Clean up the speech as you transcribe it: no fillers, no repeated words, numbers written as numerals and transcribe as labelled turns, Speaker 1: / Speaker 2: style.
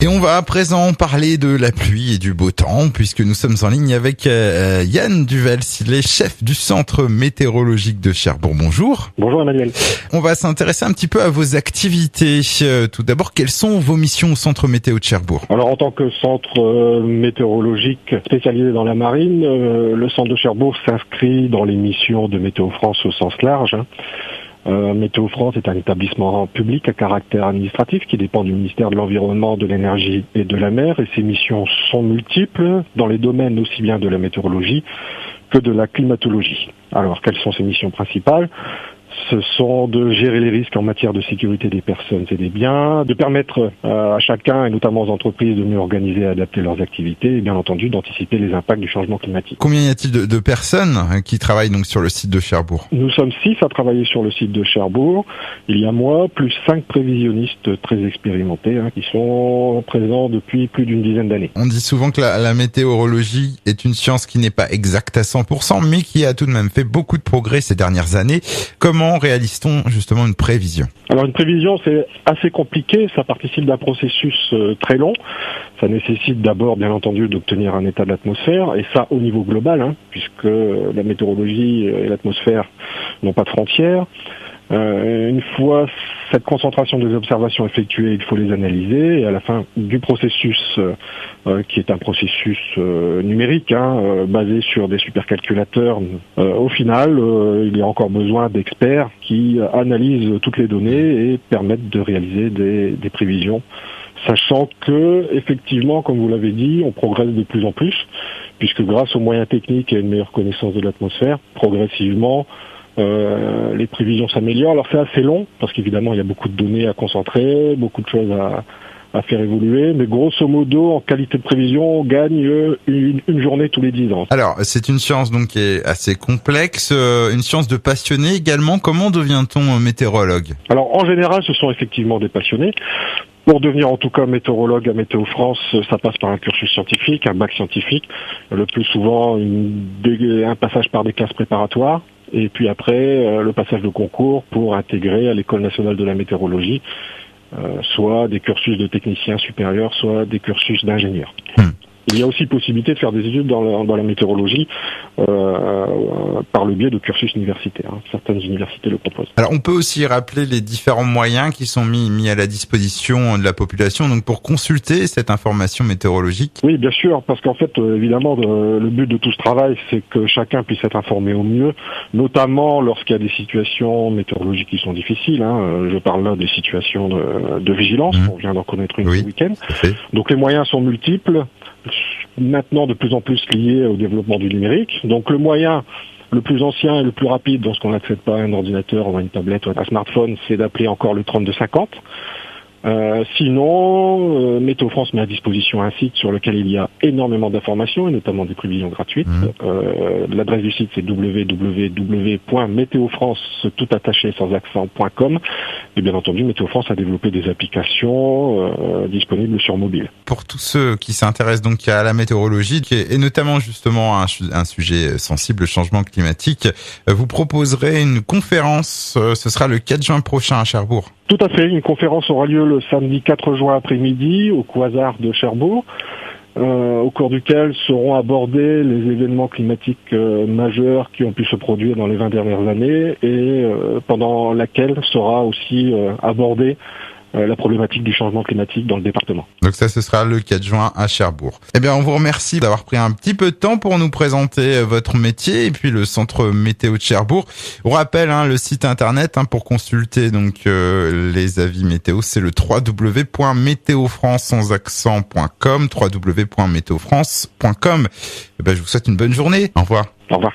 Speaker 1: Et on va à présent parler de la pluie et du beau temps, puisque nous sommes en ligne avec Yann Duvels, il est chef du centre météorologique de Cherbourg. Bonjour.
Speaker 2: Bonjour Emmanuel.
Speaker 1: On va s'intéresser un petit peu à vos activités. Tout d'abord, quelles sont vos missions au centre météo de Cherbourg?
Speaker 2: Alors en tant que centre météorologique spécialisé dans la marine, le centre de Cherbourg s'inscrit dans les missions de Météo France au sens large. Météo France est un établissement public à caractère administratif qui dépend du ministère de l'Environnement, de l'Énergie et de la Mer, et ses missions sont multiples dans les domaines aussi bien de la météorologie que de la climatologie. Alors quelles sont ses missions principales ? Ce sont de gérer les risques en matière de sécurité des personnes et des biens, de permettre à chacun, et notamment aux entreprises, de mieux organiser et adapter leurs activités, et bien entendu d'anticiper les impacts du changement climatique.
Speaker 1: Combien y a-t-il de personnes qui travaillent donc sur le site de Cherbourg?
Speaker 2: Nous sommes 6 à travailler sur le site de Cherbourg. Il y a moi, plus 5 prévisionnistes très expérimentés qui sont présents depuis plus d'une dizaine d'années.
Speaker 1: On dit souvent que la météorologie est une science qui n'est pas exacte à 100%, mais qui a tout de même fait beaucoup de progrès ces dernières années. Comment réalise-t-on justement une prévision?
Speaker 2: Alors une prévision, c'est assez compliqué, ça participe d'un processus très long. Ça nécessite d'abord, bien entendu, d'obtenir un état de l'atmosphère, et ça au niveau global, puisque la météorologie et l'atmosphère n'ont pas de frontières. Une fois cette concentration des observations effectuées, il faut les analyser, et à la fin du processus, qui est un processus numérique, basé sur des supercalculateurs, au final, il y a encore besoin d'experts qui analysent toutes les données et permettent de réaliser des prévisions, sachant que, effectivement, comme vous l'avez dit, on progresse de plus en plus, puisque grâce aux moyens techniques et à une meilleure connaissance de l'atmosphère, progressivement, les prévisions s'améliorent. Alors c'est assez long, parce qu'évidemment il y a beaucoup de données à concentrer, beaucoup de choses à faire évoluer, mais grosso modo, en qualité de prévision, on gagne une journée tous les 10 ans.
Speaker 1: Alors, c'est une science donc qui est assez complexe, une science de passionnés également. Comment devient-on météorologue?
Speaker 2: Alors, en général, ce sont effectivement des passionnés. Pour devenir en tout cas météorologue à Météo France, ça passe par un cursus scientifique, un bac scientifique, le plus souvent un passage par des classes préparatoires, et puis après le passage de concours pour intégrer à l'École nationale de la météorologie, soit des cursus de techniciens supérieurs, soit des cursus d'ingénieurs. Il y a aussi possibilité de faire des études dans la météorologie par le biais de cursus universitaires. Certaines universités le proposent.
Speaker 1: Alors on peut aussi rappeler les différents moyens qui sont mis à la disposition de la population donc pour consulter cette information météorologique.
Speaker 2: Oui, bien sûr, parce qu'en fait, évidemment, le but de tout ce travail, c'est que chacun puisse être informé au mieux, notamment lorsqu'il y a des situations météorologiques qui sont difficiles. Je parle là des situations de vigilance. On vient d'en connaître une ce week-end. Donc les moyens sont multiples. Maintenant de plus en plus lié au développement du numérique. Donc le moyen le plus ancien et le plus rapide lorsqu'on n'accède pas à un ordinateur ou à une tablette ou à un smartphone, c'est d'appeler encore le 3250. Sinon, Météo France met à disposition un site sur lequel il y a énormément d'informations et notamment des prévisions gratuites. L'adresse du site c'est www.meteofrance.com et bien entendu Météo France a développé des applications disponibles sur mobile.
Speaker 1: Pour tous ceux qui s'intéressent donc à la météorologie et notamment justement un sujet sensible, le changement climatique, vous proposerez une conférence, ce sera le 4 juin prochain à Cherbourg.
Speaker 2: Tout à fait, une conférence aura lieu le samedi 4 juin après-midi au Quasar de Cherbourg, au cours duquel seront abordés les événements climatiques majeurs qui ont pu se produire dans les 20 dernières années et pendant laquelle sera aussi abordée la problématique du changement climatique dans le département.
Speaker 1: Donc ça, ce sera le 4 juin à Cherbourg. Eh bien, on vous remercie d'avoir pris un petit peu de temps pour nous présenter votre métier et puis le centre météo de Cherbourg. On rappelle le site internet pour consulter donc les avis météo, c'est le www.meteofrance.com, www.meteofrance.com. Je vous souhaite une bonne journée. Au revoir.
Speaker 2: Au revoir.